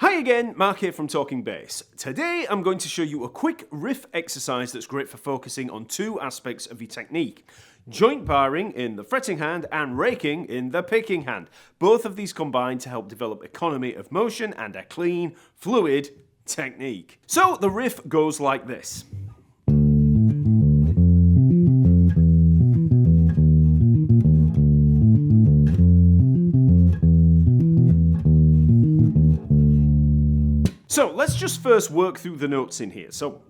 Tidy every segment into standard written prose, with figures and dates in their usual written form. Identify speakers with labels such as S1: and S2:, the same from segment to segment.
S1: Hi again, Mark here from TalkingBass. Today I'm going to show you a quick riff exercise that's great for focusing on two aspects of your technique. Joint barring in the fretting hand and raking in the picking hand. Both of these combine to help develop economy of motion and a clean, fluid technique. So the riff goes like this. So let's just first work through the notes in here. So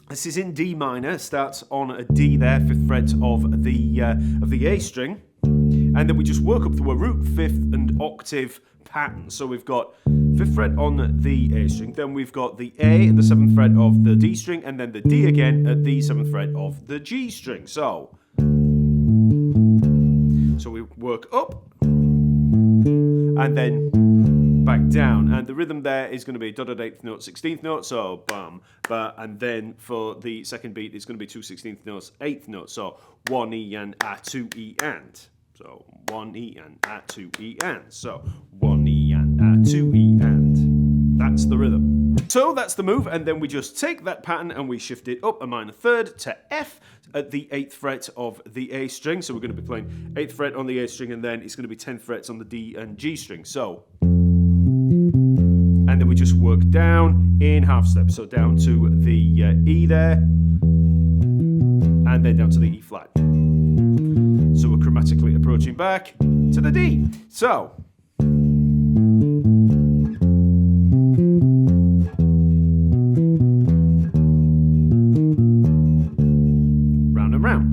S1: this is in D minor, starts on a D there, 5th fret of the A string, and then we just work up through a root, 5th and octave pattern. So we've got 5th fret on the A string, then we've got the A at the 7th fret of the D string, and then the D again at the 7th fret of the G string. So we work up and then back down, and the rhythm there is going to be dotted 8th note, 16th note, so bum, ba, and then for the second beat it's going to be 2 16th notes, 8th note, so 1 E and A, 2 E and, so 1 E and A, 2 E and, so 1 E and A, 2 E and, that's the rhythm. So that's the move, and then we just take that pattern and we shift it up a minor third to F at the 8th fret of the A string, so we're going to be playing 8th fret on the A string, and then it's going to be 10th frets on the D and G string, so. And then we just work down in half step, so down to the E there, and then down to the E flat. So we're chromatically approaching back to the D. So. Round and round.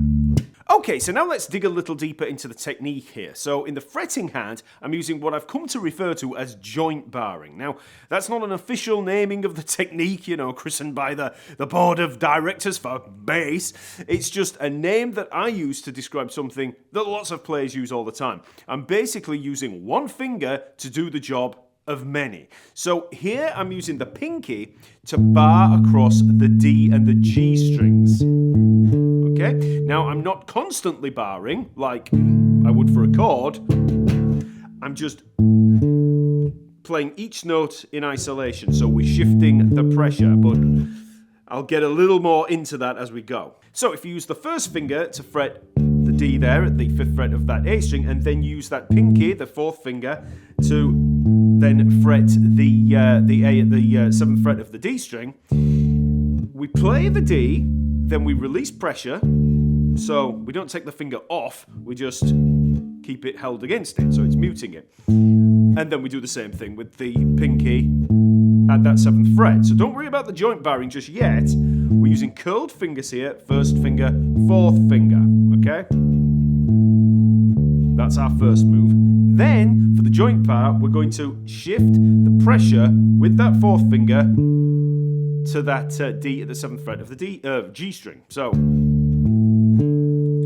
S1: Okay, so now let's dig a little deeper into the technique here. So in the fretting hand, I'm using what I've come to refer to as joint barring. Now, that's not an official naming of the technique, christened by the board of directors for bass. It's just a name that I use to describe something that lots of players use all the time. I'm basically using one finger to do the job of many. So here I'm using the pinky to bar across the D and the G strings. Okay? Now I'm not constantly barring like I would for a chord. I'm just playing each note in isolation, so we're shifting the pressure, but I'll get a little more into that as we go. So if you use the first finger to fret the D there at the 5th fret of that A string, and then use that pinky, the 4th finger, to then fret the A at the 7th fret of the D string, we play the D, then we release pressure, so we don't take the finger off, we just keep it held against it, so it's muting it. And then we do the same thing with the pinky at that 7th fret. So don't worry about the joint barring just yet. We're using curled fingers here, 1st finger, 4th finger, okay? That's our first move. Then, for the joint part, we're going to shift the pressure with that 4th finger to that D at the 7th fret of the G string. So,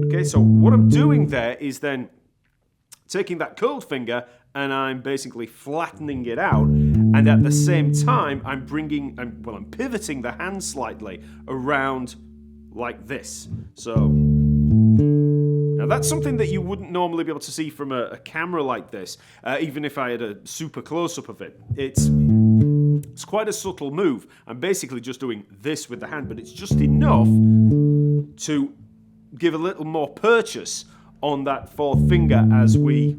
S1: okay, so what I'm doing there is then taking that curled finger and I'm basically flattening it out, and at the same time I'm pivoting the hand slightly around like this. So now that's something that you wouldn't normally be able to see from a camera like this, even if I had a super close-up of it. It's quite a subtle move. I'm basically just doing this with the hand, but it's just enough to give a little more purchase on that 4th finger as we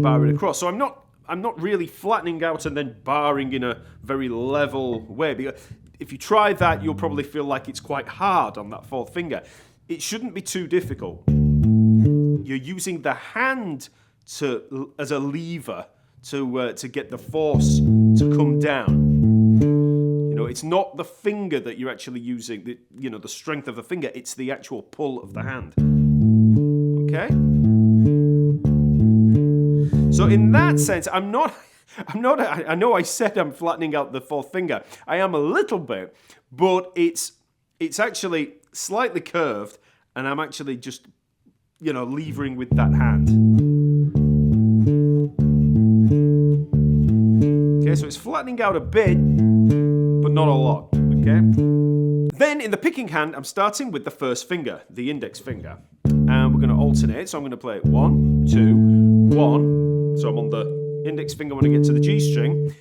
S1: bar it across. So I'm not really flattening out and then barring in a very level way, because if you try that, you'll probably feel like it's quite hard on that 4th finger. It shouldn't be too difficult. You're using the hand as a lever to get the force to come down. It's not the finger that you're actually using, the strength of the finger, it's the actual pull of the hand. Okay? So in that sense, I know I said I'm flattening out the 4th finger. I am a little bit, but it's actually slightly curved, and I'm actually just, levering with that hand. Okay, so it's flattening out a bit, but not a lot, okay? Then in the picking hand, I'm starting with the 1st finger, the index finger. And we're going to alternate, so I'm going to play 1, 2, 1. So I'm on the index finger when I get to the G string.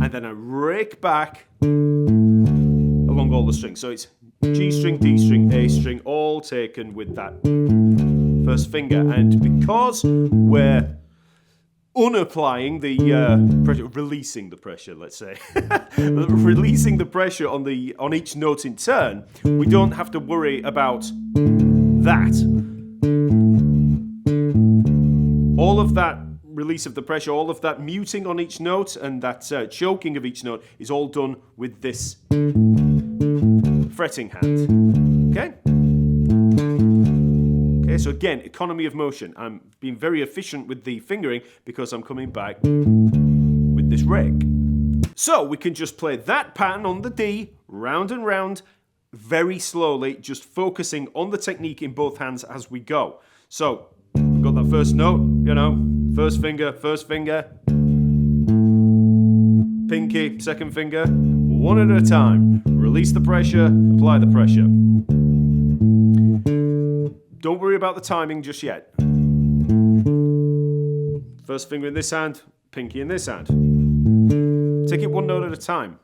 S1: and then I rake back along all the strings. So it's G string, D string, A string, all taken with that first finger. And because we're unapplying the pressure, releasing the pressure, let's say, releasing the pressure on each note in turn, we don't have to worry about that. All of that release of the pressure, all of that muting on each note and that choking of each note is all done with this fretting hand. Okay? Okay, so again, economy of motion. I'm being very efficient with the fingering because I'm coming back with this rake. So we can just play that pattern on the D, round and round, very slowly, just focusing on the technique in both hands as we go. So, we've got that first note, first finger, pinky, second finger, one at a time. Release the pressure, apply the pressure. Don't worry about the timing just yet. First finger in this hand, pinky in this hand. Take it one note at a time.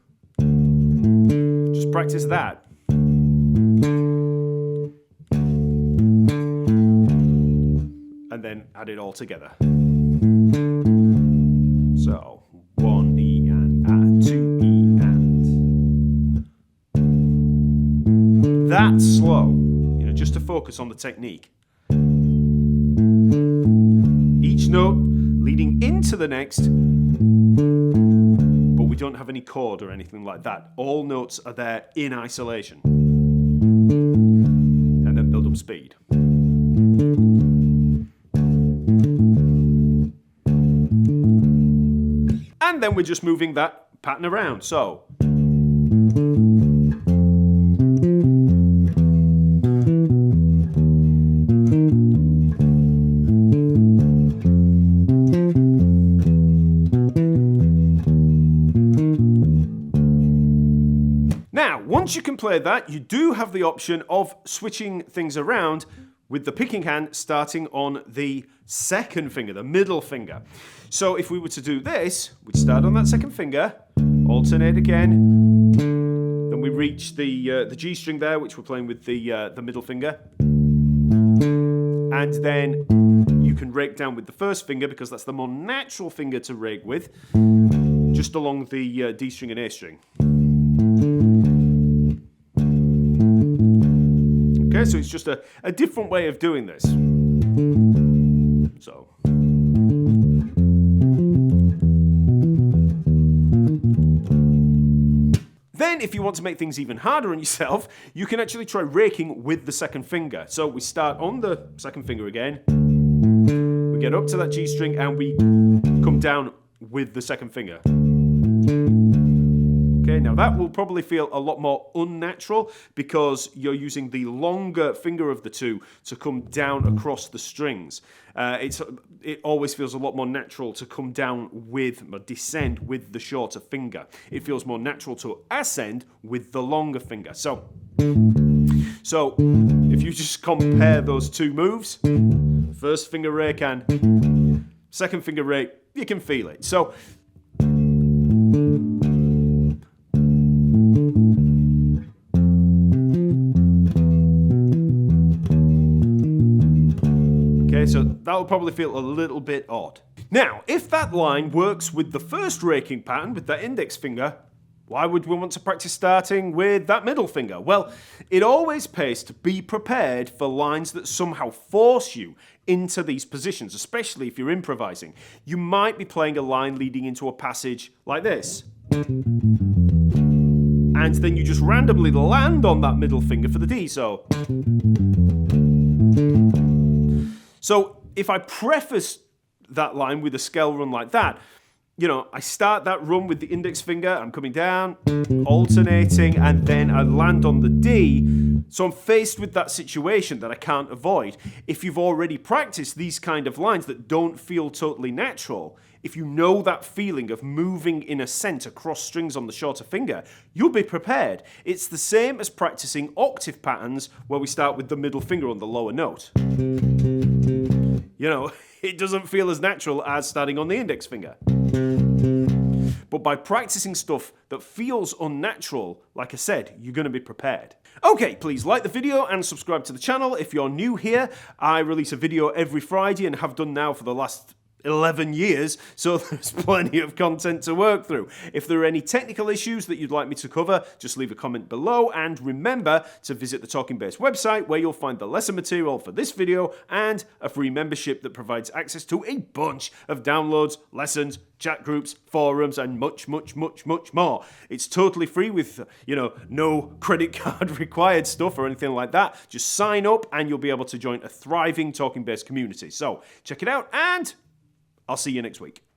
S1: Just practice that. And then add it all together. So, 1 E and 2 E and. That's slow, just to focus on the technique. Each note leading into the next, but we don't have any chord or anything like that. All notes are there in isolation. And then build up speed. And then we're just moving that pattern around. So. Now, once you can play that, you do have the option of switching things around with the picking hand starting on the second finger, the middle finger. So if we were to do this, we'd start on that second finger, alternate again, then we reach the G string there, which we're playing with the middle finger, and then you can rake down with the first finger because that's the more natural finger to rake with, just along the D string and A string. Okay, so it's just a different way of doing this. So. Then, if you want to make things even harder on yourself, you can actually try raking with the second finger. So we start on the second finger again, we get up to that G string, and we come down with the second finger. Okay, now that will probably feel a lot more unnatural because you're using the longer finger of the two to come down across the strings. It always feels a lot more natural to come down with, or descend with the shorter finger. It feels more natural to ascend with the longer finger. So if you just compare those two moves, first finger rake and second finger rake, you can feel it. So so that will probably feel a little bit odd. Now, if that line works with the first raking pattern with that index finger, why would we want to practice starting with that middle finger? Well, it always pays to be prepared for lines that somehow force you into these positions, especially if you're improvising. You might be playing a line leading into a passage like this. And then you just randomly land on that middle finger for the D, so if I preface that line with a scale run like that, I start that run with the index finger, I'm coming down, alternating, and then I land on the D. So I'm faced with that situation that I can't avoid. If you've already practiced these kind of lines that don't feel totally natural, if you know that feeling of moving in ascent across strings on the shorter finger, you'll be prepared. It's the same as practicing octave patterns where we start with the middle finger on the lower note. It doesn't feel as natural as starting on the index finger. but by practicing stuff that feels unnatural, like I said, you're going to be prepared. Okay, please like the video and subscribe to the channel if you're new here. I release a video every Friday and have done now for the last 11 years, so there's plenty of content to work through. If there are any technical issues that you'd like me to cover, just leave a comment below, and remember to visit the TalkingBass website where you'll find the lesson material for this video and a free membership that provides access to a bunch of downloads, lessons, chat groups, forums, and much, much, much, much more. It's totally free with, no credit card required stuff or anything like that. Just sign up and you'll be able to join a thriving TalkingBass community. So check it out, and I'll see you next week.